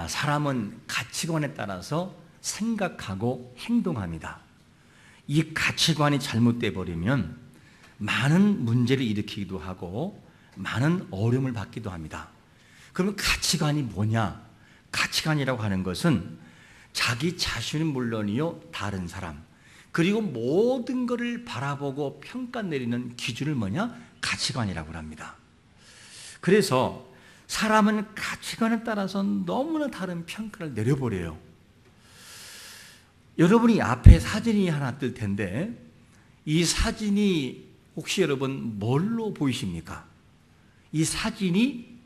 사람은 가치관에 따라서 생각하고 행동합니다. 이 가치관이 잘못돼 버리면 많은 문제를 일으키기도 하고 많은 어려움을 받기도 합니다. 그러면 가치관이 뭐냐? 가치관이라고 하는 것은 자기 자신은 물론이요, 다른 사람, 그리고 모든 것을 바라보고 평가 내리는 기준을 뭐냐? 가치관이라고 합니다. 그래서 사람은 가치관에 따라서 너무나 다른 평가를 내려버려요. 여러분이 앞에 사진이 하나 뜰 텐데 이 사진이 혹시 여러분 뭘로 보이십니까? 이 사진이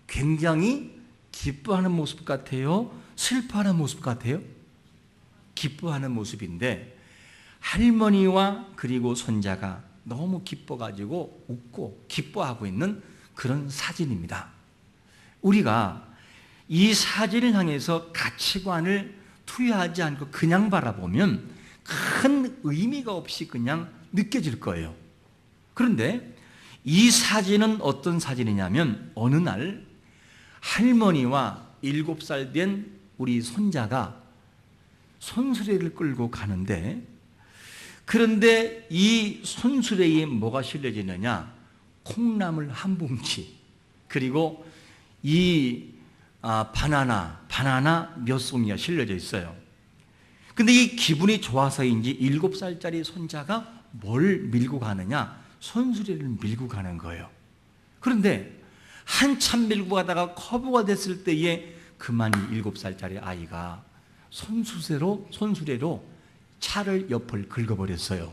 굉장히 기뻐하는 모습 같아요? 슬퍼하는 모습 같아요? 기뻐하는 모습인데 할머니와 그리고 손자가 너무 기뻐가지고 웃고 기뻐하고 있는 그런 사진입니다. 우리가 이 사진을 향해서 가치관을 투여하지 않고 그냥 바라보면 큰 의미가 없이 그냥 느껴질 거예요. 그런데 이 사진은 어떤 사진이냐면 어느 날 할머니와 7살 된 우리 손자가 손수레를 끌고 가는데, 그런데 이 손수레에 뭐가 실려지느냐? 콩나물 한 뭉치, 그리고 이 바나나 몇 송이가 실려져 있어요. 근데 이 기분이 좋아서인지 7살짜리 손자가 뭘 밀고 가느냐? 손수레를 밀고 가는 거예요. 그런데 한참 밀고 가다가 커브가 됐을 때에 그만 7살짜리 아이가 손수레로 차를 옆을 긁어버렸어요.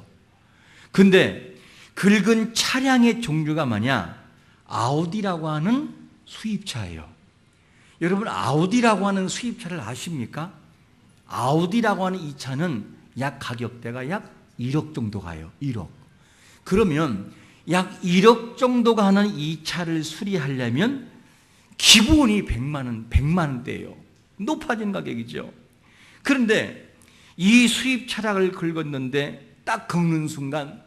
근데 긁은 차량의 종류가 뭐냐? 아우디라고 하는 수입차예요. 여러분, 아우디라고 하는 수입차를 아십니까? 아우디라고 하는 이 차는 약 가격대가 약 1억 정도 가요. 1억. 그러면 약 1억 정도가 하는 이 차를 수리하려면 기본이 100만 원대예요. 높아진 가격이죠. 그런데 이 수입 차량을 긁었는데 딱 긁는 순간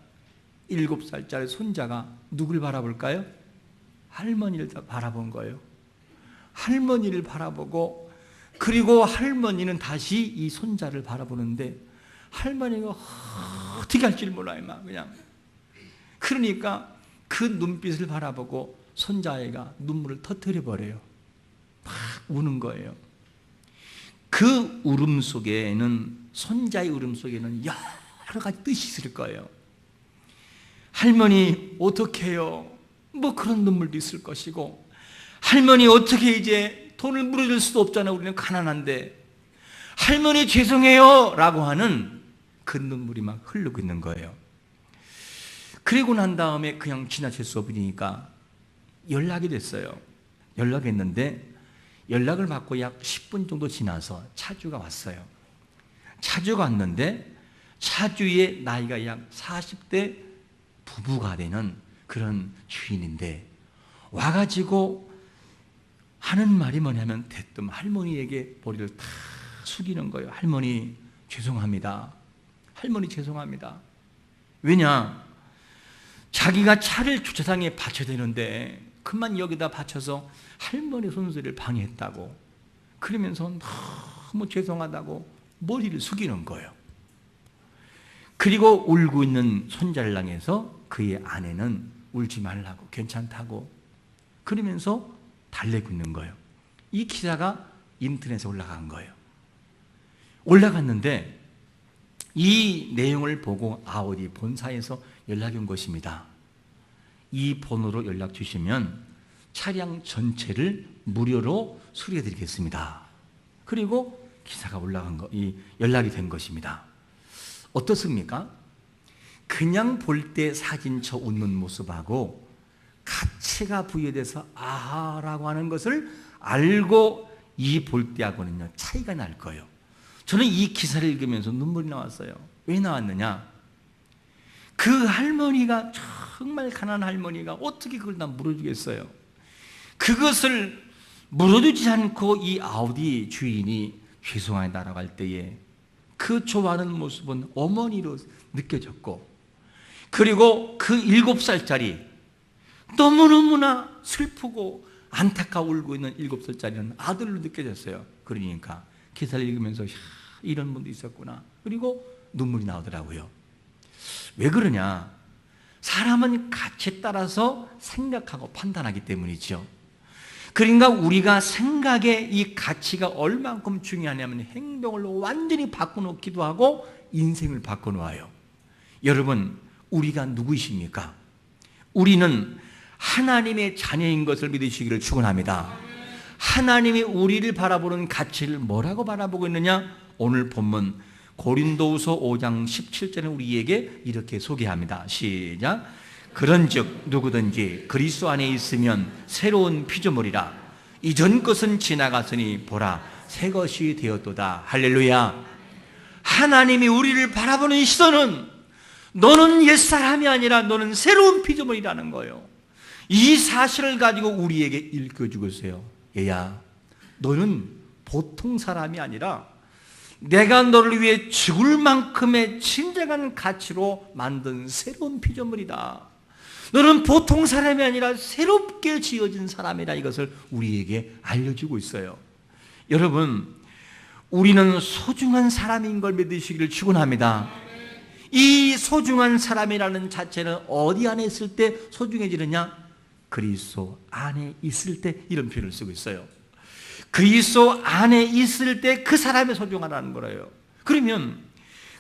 7살짜리 손자가 누굴 바라볼까요? 할머니를 바라본 거예요. 할머니를 바라보고, 그리고 할머니는 다시 이 손자를 바라보는데 할머니가 어떻게 할지 몰라요. 막 그냥. 그러니까 그 눈빛을 바라보고 손자아이가 눈물을 터뜨려 버려요. 막 우는 거예요. 그 울음 속에는, 손자의 울음 속에는 여러 가지 뜻이 있을 거예요. 할머니 어떡해요? 뭐 그런 눈물도 있을 것이고, 할머니 어떻게 이제 돈을 물어줄 수도 없잖아, 우리는 가난한데. 할머니 죄송해요 라고 하는 그 눈물이 막 흐르고 있는 거예요. 그리고 난 다음에 그냥 지나칠 수 없으니까 연락이 됐어요. 연락했는데 연락을 받고 약 10분 정도 지나서 차주가 왔어요. 차주가 왔는데 차주의 나이가 약 40대 부부가 되는 그런 주인인데 와가지고 하는 말이 뭐냐면 대뜸 할머니에게 머리를 다 숙이는 거예요. 할머니 죄송합니다. 할머니 죄송합니다. 왜냐? 자기가 차를 주차장에 받쳐야 되는데 그만 여기다 받쳐서 할머니 손수레를 방해했다고, 그러면서 너무 죄송하다고 머리를 숙이는 거예요. 그리고 울고 있는 손자를 향해서 그의 아내는 울지 말라고, 괜찮다고 그러면서 달래고 있는 거예요. 이 기사가 인터넷에 올라간 거예요. 올라갔는데 이 내용을 보고 아우디 본사에서 연락이 온 것입니다. 이 번호로 연락 주시면 차량 전체를 무료로 수리해 드리겠습니다. 그리고 기사가 올라간 거, 이 연락이 된 것입니다. 어떻습니까? 그냥 볼 때 사진 쳐 웃는 모습하고 가치가 부여돼서 아하라고 하는 것을 알고 이 볼 때하고는요 차이가 날 거예요. 저는 이 기사를 읽으면서 눈물이 나왔어요. 왜 나왔느냐? 그 할머니가, 정말 가난한 할머니가 어떻게 그걸 다 물어주겠어요? 그것을 물어주지 않고 이 아우디 주인이 죄송하다라고 할 때에 그 좋아하는 모습은 어머니로 느껴졌고, 그리고 그 7살짜리 너무너무나 슬프고 안타까워 울고 있는 7살짜리는 아들로 느껴졌어요. 그러니까 기사를 읽으면서 이런 분도 있었구나. 그리고 눈물이 나오더라고요. 왜 그러냐? 사람은 가치에 따라서 생각하고 판단하기 때문이죠. 그러니까 우리가 생각의 이 가치가 얼만큼 중요하냐면 행동을 완전히 바꿔놓기도 하고 인생을 바꿔놓아요. 여러분, 우리가 누구이십니까? 우리는 하나님의 자녀인 것을 믿으시기를 축원합니다. 하나님이 우리를 바라보는 가치를 뭐라고 바라보고 있느냐? 오늘 본문 고린도후서 5장 17절에 우리에게 이렇게 소개합니다. 시작. 그런즉 누구든지 그리스도 안에 있으면 새로운 피조물이라. 이전 것은 지나갔으니 보라 새 것이 되었도다. 할렐루야. 하나님이 우리를 바라보는 시선은 너는 옛사람이 아니라 너는 새로운 피조물이라는 거예요. 이 사실을 가지고 우리에게 읽어주고 있어요. 얘야, 너는 보통 사람이 아니라 내가 너를 위해 죽을 만큼의 진정한 가치로 만든 새로운 피조물이다. 너는 보통 사람이 아니라 새롭게 지어진 사람이라. 이것을 우리에게 알려주고 있어요. 여러분, 우리는 소중한 사람인 걸 믿으시기를 축원합니다. 이 소중한 사람이라는 자체는 어디 안에 있을 때 소중해지느냐? 그리스도 안에 있을 때, 이런 표현을 쓰고 있어요. 그리스도 안에 있을 때 그 사람이 소중하다는 거예요. 그러면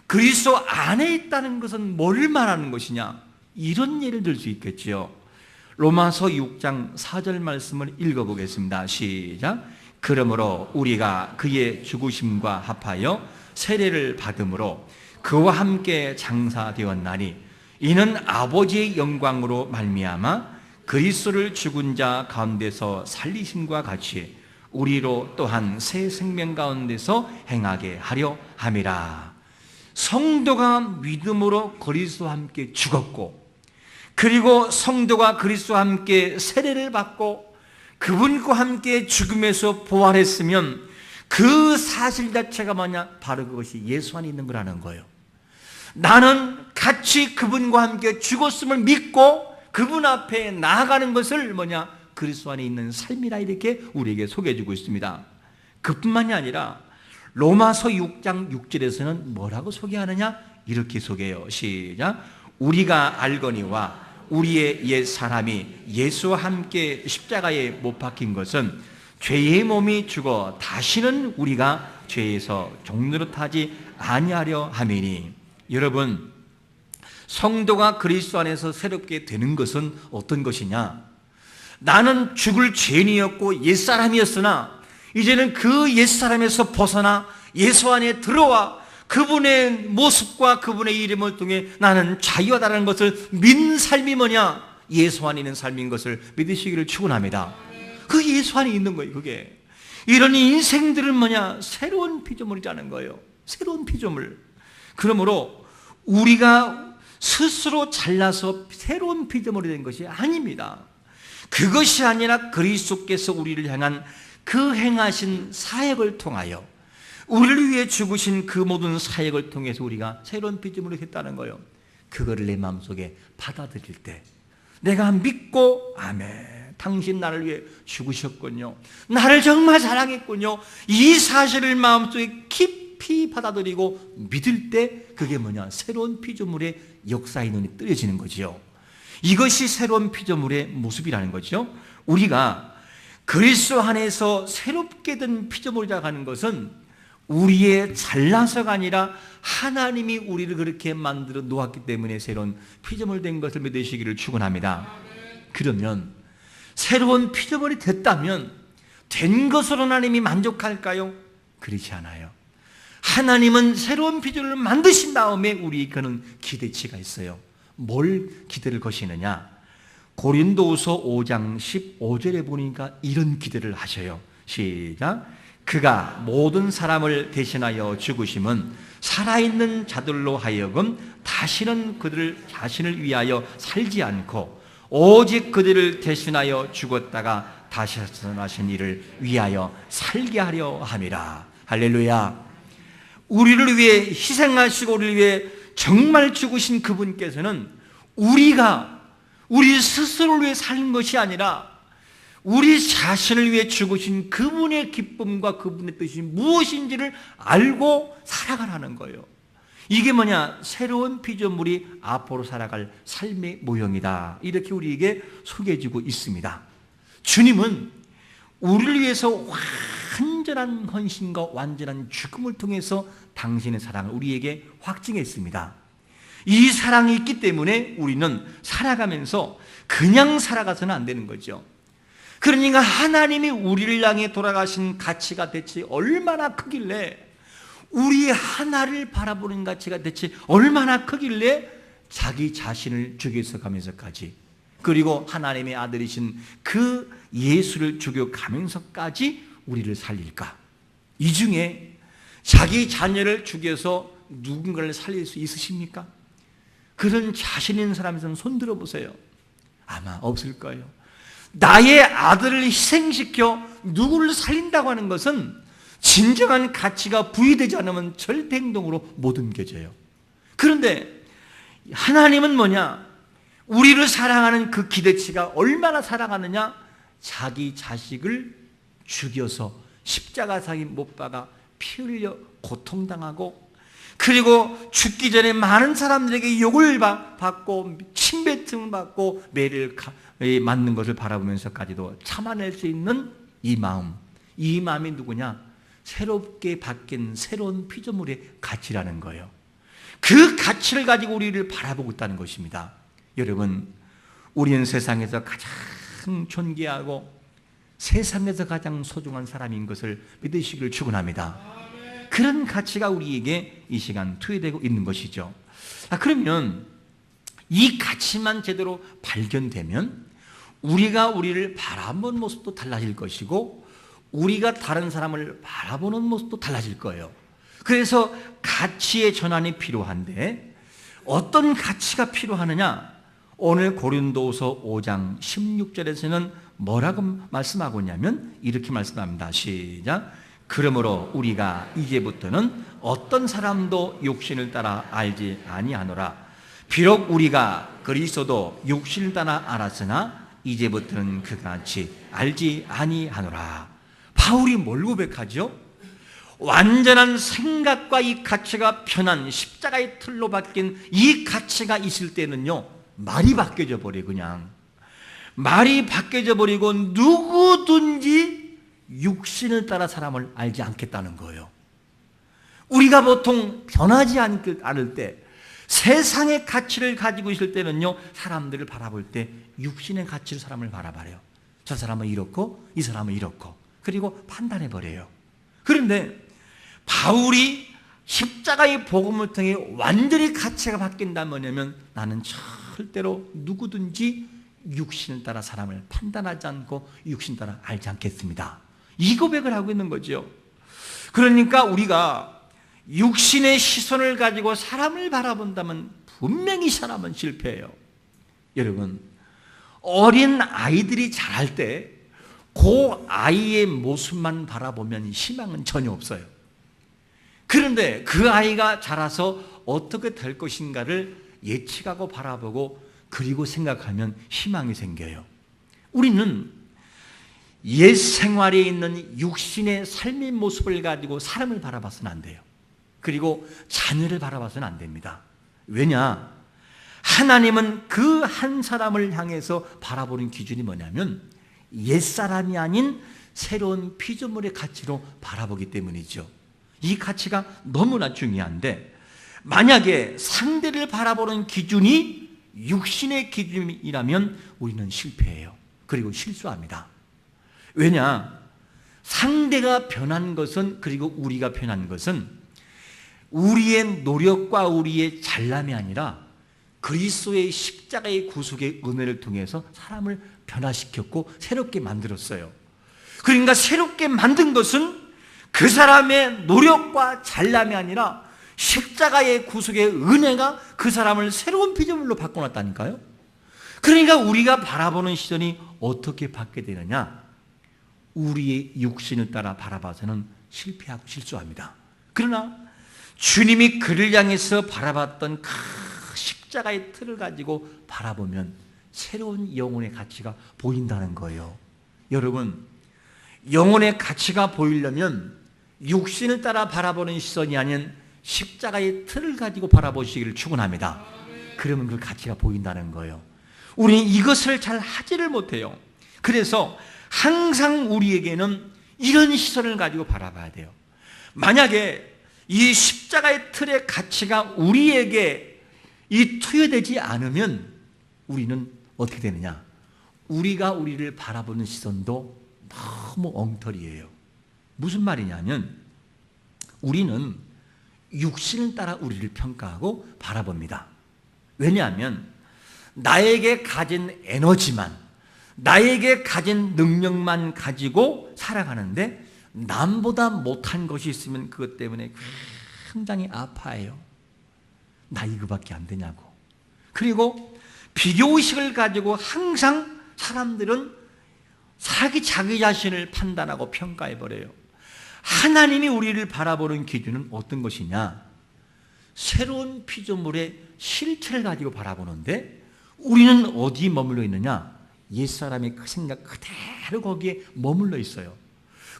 그리스도 안에 있다는 것은 뭘 말하는 것이냐? 이런 예를 들 수 있겠지요. 로마서 6장 4절 말씀을 읽어보겠습니다. 시작. 그러므로 우리가 그의 죽으심과 합하여 세례를 받음으로 그와 함께 장사되었나니 이는 아버지의 영광으로 말미암아 그리스도를 죽은 자 가운데서 살리심과 같이 우리로 또한 새 생명 가운데서 행하게 하려 함이라. 성도가 믿음으로 그리스도와 함께 죽었고, 그리고 성도가 그리스도와 함께 세례를 받고 그분과 함께 죽음에서 부활했으면 그 사실 자체가 뭐냐? 바로 그것이 예수 안에 있는 거라는 거예요. 나는 같이 그분과 함께 죽었음을 믿고 그분 앞에 나아가는 것을 뭐냐? 그리스도 안에 있는 삶이라, 이렇게 우리에게 소개해주고 있습니다. 그뿐만이 아니라 로마서 6장 6절에서는 뭐라고 소개하느냐? 이렇게 소개해요. 시작. 우리가 알거니와 우리의 옛 사람이 예수와 함께 십자가에 못 박힌 것은 죄의 몸이 죽어 다시는 우리가 죄에서 종노릇하지 아니하려 함이니. 여러분, 성도가 그리스도 안에서 새롭게 되는 것은 어떤 것이냐? 나는 죽을 죄인이었고 옛사람이었으나 이제는 그 옛사람에서 벗어나 예수 안에 들어와 그분의 모습과 그분의 이름을 통해 나는 자유하다는 것을 믿는 삶이 뭐냐? 예수 안에 있는 삶인 것을 믿으시기를 축원합니다. 그 예수 안에 있는 거예요. 그게 이런 인생들은 뭐냐? 새로운 피조물이라는 거예요. 새로운 피조물. 그러므로 우리가 스스로 잘나서 새로운 피조물이 된 것이 아닙니다. 그것이 아니라 그리스도께서 우리를 향한 그 행하신 사역을 통하여, 우리를 위해 죽으신 그 모든 사역을 통해서 우리가 새로운 피조물이 됐다는 거예요. 그거를 내 마음속에 받아들일 때 내가 믿고, 아멘, 당신 나를 위해 죽으셨군요, 나를 정말 사랑했군요, 이 사실을 마음속에 깊이 받아들이고 믿을 때 그게 뭐냐? 새로운 피조물의 역사의 눈이 뜨여지는 거지요. 이것이 새로운 피조물의 모습이라는 거죠. 우리가 그리스도 안에서 새롭게 된 피조물이라고 하는 것은 우리의 잘나서가 아니라 하나님이 우리를 그렇게 만들어 놓았기 때문에 새로운 피조물 된 것을 믿으시기를 축원합니다. 그러면 새로운 피조물이 됐다면 된 것으로 하나님이 만족할까요? 그렇지 않아요. 하나님은 새로운 피조물을 만드신 다음에 우리에게는 기대치가 있어요. 뭘 기대를 거시느냐? 고린도후서 5장 15절에 보니까 이런 기대를 하셔요. 시작. 그가 모든 사람을 대신하여 죽으심은 살아있는 자들로 하여금 다시는 그들 자신을 위하여 살지 않고 오직 그들을 대신하여 죽었다가 다시 살아나신 이를 위하여 살게 하려 함이라. 할렐루야. 우리를 위해 희생하시고 우리를 위해 정말 죽으신 그분께서는 우리 스스로를 위해 사는 것이 아니라 우리 자신을 위해 죽으신 그분의 기쁨과 그분의 뜻이 무엇인지를 알고 살아가라는 거예요. 이게 뭐냐? 새로운 피조물이 앞으로 살아갈 삶의 모형이다. 이렇게 우리에게 소개해주고 있습니다. 주님은 우리를 위해서 완전한 헌신과 완전한 죽음을 통해서 당신의 사랑을 우리에게 확증했습니다. 이 사랑이 있기 때문에 우리는 살아가면서 그냥 살아가서는 안 되는 거죠. 그러니까 하나님이 우리를 향해 돌아가신 가치가 대체 얼마나 크길래, 우리 하나를 바라보는 가치가 대체 얼마나 크길래 자기 자신을 죽여서 가면서까지, 그리고 하나님의 아들이신 그 예수를 죽여가면서까지 우리를 살릴까? 이 중에 자기 자녀를 죽여서 누군가를 살릴 수 있으십니까? 그런 자신 있는 사람에서는 손 들어보세요. 아마 없을 거예요. 나의 아들을 희생시켜 누구를 살린다고 하는 것은 진정한 가치가 부여되지 않으면 절대 행동으로 못 옮겨져요. 그런데 하나님은 뭐냐? 우리를 사랑하는 그 기대치가 얼마나 사랑하느냐? 자기 자식을 죽여서 십자가상에 못 박아 피 흘려 고통당하고, 그리고 죽기 전에 많은 사람들에게 욕을 받고 침뱉음을 받고 매를 맞는 것을 바라보면서까지도 참아낼 수 있는 이 마음이 누구냐? 새롭게 바뀐 새로운 피조물의 가치라는 거예요. 그 가치를 가지고 우리를 바라보고 있다는 것입니다. 여러분, 우리는 세상에서 가장 존귀하고 세상에서 가장 소중한 사람인 것을 믿으시기를 축원합니다. 그런 가치가 우리에게 이 시간 투여되고 있는 것이죠. 그러면 이 가치만 제대로 발견되면 우리가 우리를 바라보는 모습도 달라질 것이고, 우리가 다른 사람을 바라보는 모습도 달라질 거예요. 그래서 가치의 전환이 필요한데, 어떤 가치가 필요하느냐? 오늘 고린도후서 5장 16절에서는 뭐라고 말씀하고 있냐면 이렇게 말씀합니다. 시작. 그러므로 우리가 이제부터는 어떤 사람도 육신을 따라 알지 아니하노라. 비록 우리가 그리스도도 육신을 따라 알았으나 이제부터는 그같이 알지 아니하노라. 바울이 뭘 고백하죠? 완전한 생각과 이 가치가 변한 십자가의 틀로 바뀐 이 가치가 있을 때는요, 말이 바뀌어져 버려. 그냥 말이 바뀌어져 버리고 누구든지 육신을 따라 사람을 알지 않겠다는 거예요. 우리가 보통 변하지 않을 때, 세상의 가치를 가지고 있을 때는요, 사람들을 바라볼 때 육신의 가치로 사람을 바라봐요. 저 사람은 이렇고 이 사람은 이렇고, 그리고 판단해버려요. 그런데 바울이 십자가의 복음을 통해 완전히 가치가 바뀐다면 뭐냐면, 나는 절대로 누구든지 육신을 따라 사람을 판단하지 않고 육신 따라 알지 않겠습니다. 이 고백을 하고 있는 거죠. 그러니까 우리가 육신의 시선을 가지고 사람을 바라본다면 분명히 사람은 실패해요. 여러분, 어린 아이들이 자랄 때 그 아이의 모습만 바라보면 희망은 전혀 없어요. 그런데 그 아이가 자라서 어떻게 될 것인가를 예측하고 바라보고 그리고 생각하면 희망이 생겨요. 우리는 옛 생활에 있는 육신의 삶의 모습을 가지고 사람을 바라봐서는 안 돼요. 그리고 자녀를 바라봐서는 안 됩니다. 왜냐? 하나님은 그 한 사람을 향해서 바라보는 기준이 뭐냐면 옛사람이 아닌 새로운 피조물의 가치로 바라보기 때문이죠. 이 가치가 너무나 중요한데, 만약에 상대를 바라보는 기준이 육신의 기준이라면 우리는 실패해요. 그리고 실수합니다. 왜냐? 상대가 변한 것은, 그리고 우리가 변한 것은 우리의 노력과 우리의 잘남이 아니라 그리스도의 십자가의 구속의 은혜를 통해서 사람을 변화시켰고 새롭게 만들었어요. 그러니까 새롭게 만든 것은 그 사람의 노력과 잘남이 아니라 십자가의 구속의 은혜가 그 사람을 새로운 피조물로 바꿔놨다니까요. 그러니까 우리가 바라보는 시선이 어떻게 바뀌게 되느냐? 우리의 육신을 따라 바라봐서는 실패하고 실수합니다. 그러나 주님이 그를 향해서 바라봤던 그 십자가의 틀을 가지고 바라보면 새로운 영혼의 가치가 보인다는 거예요. 여러분, 영혼의 가치가 보이려면 육신을 따라 바라보는 시선이 아닌 십자가의 틀을 가지고 바라보시기를 축원합니다. 그러면 그 가치가 보인다는 거예요. 우리는 이것을 잘 하지를 못해요. 그래서 항상 우리에게는 이런 시선을 가지고 바라봐야 돼요. 만약에 이 십자가의 틀의 가치가 우리에게 투여되지 않으면 우리는 어떻게 되느냐? 우리가 우리를 바라보는 시선도 너무 엉터리예요. 무슨 말이냐면 우리는 육신을 따라 우리를 평가하고 바라봅니다. 왜냐하면 나에게 가진 에너지만, 나에게 가진 능력만 가지고 살아가는데 남보다 못한 것이 있으면 그것 때문에 굉장히 아파해요. 나 이거밖에 안 되냐고. 그리고 비교의식을 가지고 항상 사람들은 자기 자신을 판단하고 평가해버려요. 하나님이 우리를 바라보는 기준은 어떤 것이냐? 새로운 피조물의 실체를 가지고 바라보는데 우리는 어디에 머물러 있느냐? 옛사람의 그 생각 그대로 거기에 머물러 있어요.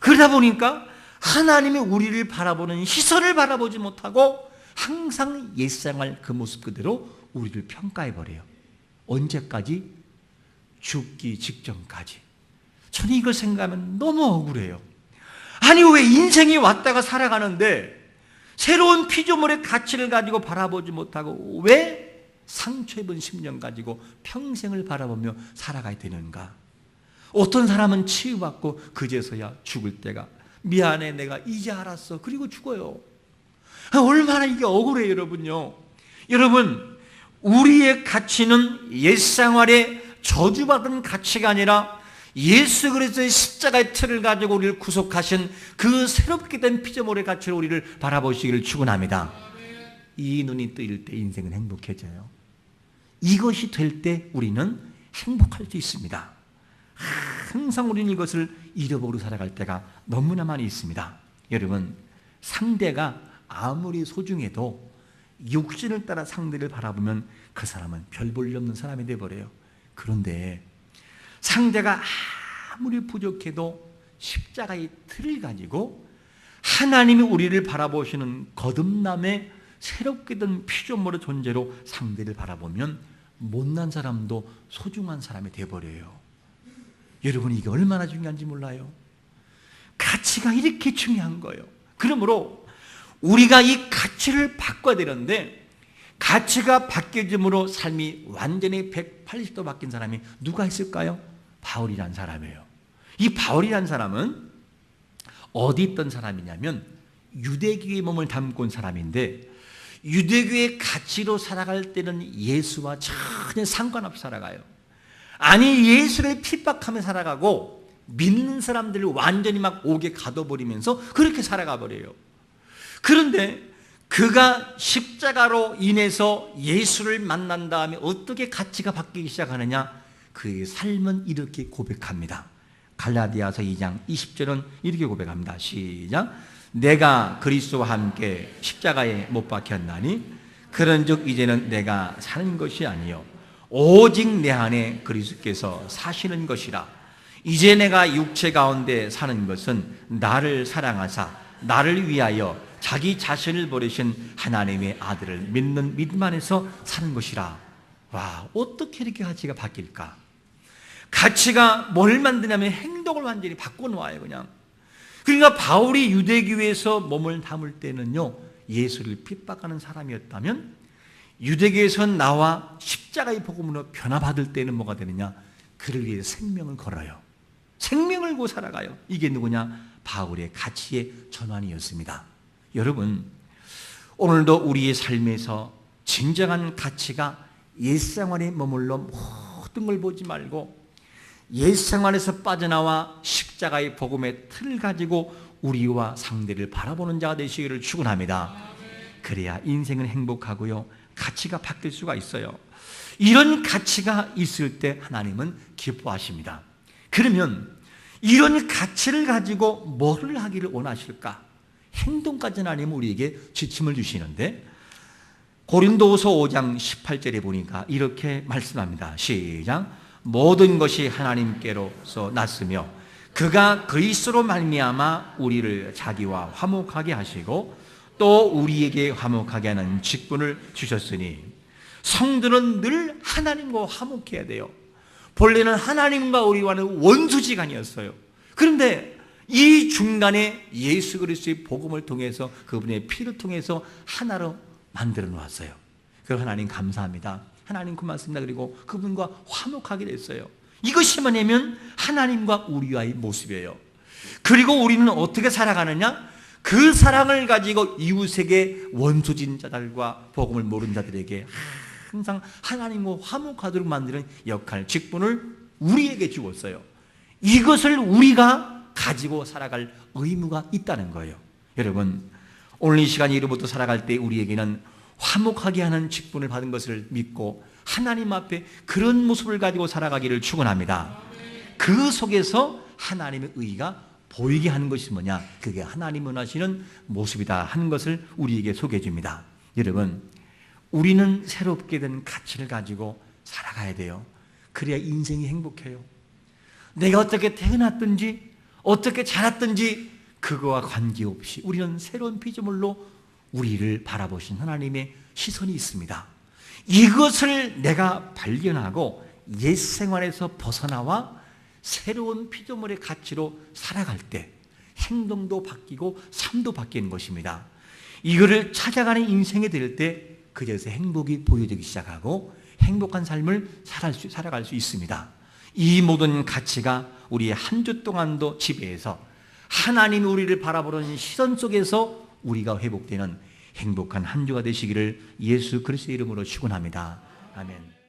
그러다 보니까 하나님이 우리를 바라보는 시선을 바라보지 못하고 항상 옛생활 그 모습 그대로 우리를 평가해버려요. 언제까지? 죽기 직전까지. 저는 이걸 생각하면 너무 억울해요. 아니 왜 인생이 왔다가 살아가는데 새로운 피조물의 가치를 가지고 바라보지 못하고 왜 상처 입은 심령 가지고 평생을 바라보며 살아가야 되는가? 어떤 사람은 치유받고 그제서야 죽을 때가 미안해 내가 이제 알았어 그리고 죽어요. 얼마나 이게 억울해요 여러분요. 여러분 우리의 가치는 옛생활의 저주받은 가치가 아니라 예수 그리스도의 십자가의 틀을 가지고 우리를 구속하신 그 새롭게 된 피조물의 가치로 우리를 바라보시기를 축원합니다. 이 눈이 뜨일 때 인생은 행복해져요. 이것이 될 때 우리는 행복할 수 있습니다. 항상 우리는 이것을 잃어버리고 살아갈 때가 너무나 많이 있습니다. 여러분 상대가 아무리 소중해도 육신을 따라 상대를 바라보면 그 사람은 별 볼 일 없는 사람이 되어버려요. 그런데 상대가 아무리 부족해도 십자가의 틀을 가지고 하나님이 우리를 바라보시는 거듭남의 새롭게 된 피조물의 존재로 상대를 바라보면 못난 사람도 소중한 사람이 되어버려요. 여러분 이게 얼마나 중요한지 몰라요? 가치가 이렇게 중요한 거예요. 그러므로 우리가 이 가치를 바꿔야 되는데 가치가 바뀌어짐으로 삶이 완전히 180도 바뀐 사람이 누가 있을까요? 바울이라는 사람이에요. 이 바울이라는 사람은 어디 있던 사람이냐면 유대교의 몸을 담고 온 사람인데 유대교의 가치로 살아갈 때는 예수와 전혀 상관없이 살아가요. 아니 예수를 핍박하며 살아가고 믿는 사람들을 완전히 막 옥에 가둬버리면서 그렇게 살아가 버려요. 그런데 그가 십자가로 인해서 예수를 만난 다음에 어떻게 가치가 바뀌기 시작하느냐? 그의 삶은 이렇게 고백합니다. 갈라디아서 2장 20절은 이렇게 고백합니다. 시작. 내가 그리스도와 함께 십자가에 못 박혔나니 그런즉 이제는 내가 사는 것이 아니요 오직 내 안에 그리스도께서 사시는 것이라. 이제 내가 육체 가운데 사는 것은 나를 사랑하사 나를 위하여 자기 자신을 버리신 하나님의 아들을 믿는 믿음 안에서 사는 것이라. 와, 어떻게 이렇게 가치가 바뀔까? 가치가 뭘 만드냐면 행동을 완전히 바꿔놓아요. 그냥. 그러니까 바울이 유대교에서 몸을 담을 때는요 예수를 핍박하는 사람이었다면 유대교에서 나와 십자가의 복음으로 변화받을 때는 뭐가 되느냐? 그를 위해 생명을 걸어요. 생명을 걸고 살아가요. 이게 누구냐? 바울의 가치의 전환이었습니다. 여러분 오늘도 우리의 삶에서 진정한 가치가 옛생활에 머물러 모든 걸 보지 말고 옛생활에서 빠져나와 십자가의 복음의 틀을 가지고 우리와 상대를 바라보는 자가 되시기를 축원합니다. 그래야 인생은 행복하고요 가치가 바뀔 수가 있어요. 이런 가치가 있을 때 하나님은 기뻐하십니다. 그러면 이런 가치를 가지고 뭐를 하기를 원하실까? 행동까지는 아니면 우리에게 지침을 주시는데 고린도후서 5장 18절에 보니까 이렇게 말씀합니다. 시작. 모든 것이 하나님께로서 났으며 그가 그리스도로 말미암아 우리를 자기와 화목하게 하시고 또 우리에게 화목하게 하는 직분을 주셨으니 성도는 늘 하나님과 화목해야 돼요. 본래는 하나님과 우리와는 원수지간이었어요. 그런데 이 중간에 예수 그리스도의 복음을 통해서 그분의 피를 통해서 하나로 만들어 놓았어요. 그래서 하나님 감사합니다. 하나님 고맙습니다. 그리고 그분과 화목하게 됐어요. 이것이 뭐냐면 하나님과 우리와의 모습이에요. 그리고 우리는 어떻게 살아가느냐? 그 사랑을 가지고 이웃에게 원수진 자들과 복음을 모르는 자들에게 항상 하나님과 화목하도록 만드는 역할, 직분을 우리에게 주었어요. 이것을 우리가 가지고 살아갈 의무가 있다는 거예요. 여러분, 오늘 이 시간 이후부터 살아갈 때 우리에게는 화목하게 하는 직분을 받은 것을 믿고 하나님 앞에 그런 모습을 가지고 살아가기를 축원합니다. 그 속에서 하나님의 의가 보이게 하는 것이 뭐냐? 그게 하나님 원하시는 모습이다 하는 것을 우리에게 소개해 줍니다. 여러분, 우리는 새롭게 된 가치를 가지고 살아가야 돼요. 그래야 인생이 행복해요. 내가 어떻게 태어났든지 어떻게 자랐든지 그거와 관계없이 우리는 새로운 피조물로 우리를 바라보신 하나님의 시선이 있습니다. 이것을 내가 발견하고 옛 생활에서 벗어나와 새로운 피조물의 가치로 살아갈 때 행동도 바뀌고 삶도 바뀌는 것입니다. 이거를 찾아가는 인생이 될 때 그제서 행복이 보여지기 시작하고 행복한 삶을 살아갈 수 있습니다. 이 모든 가치가 우리의 한 주 동안도 지배해서 하나님이 우리를 바라보는 시선 속에서 우리가 회복되는 행복한 한 주가 되시기를 예수 그리스도의 이름으로 축원합니다. 아멘.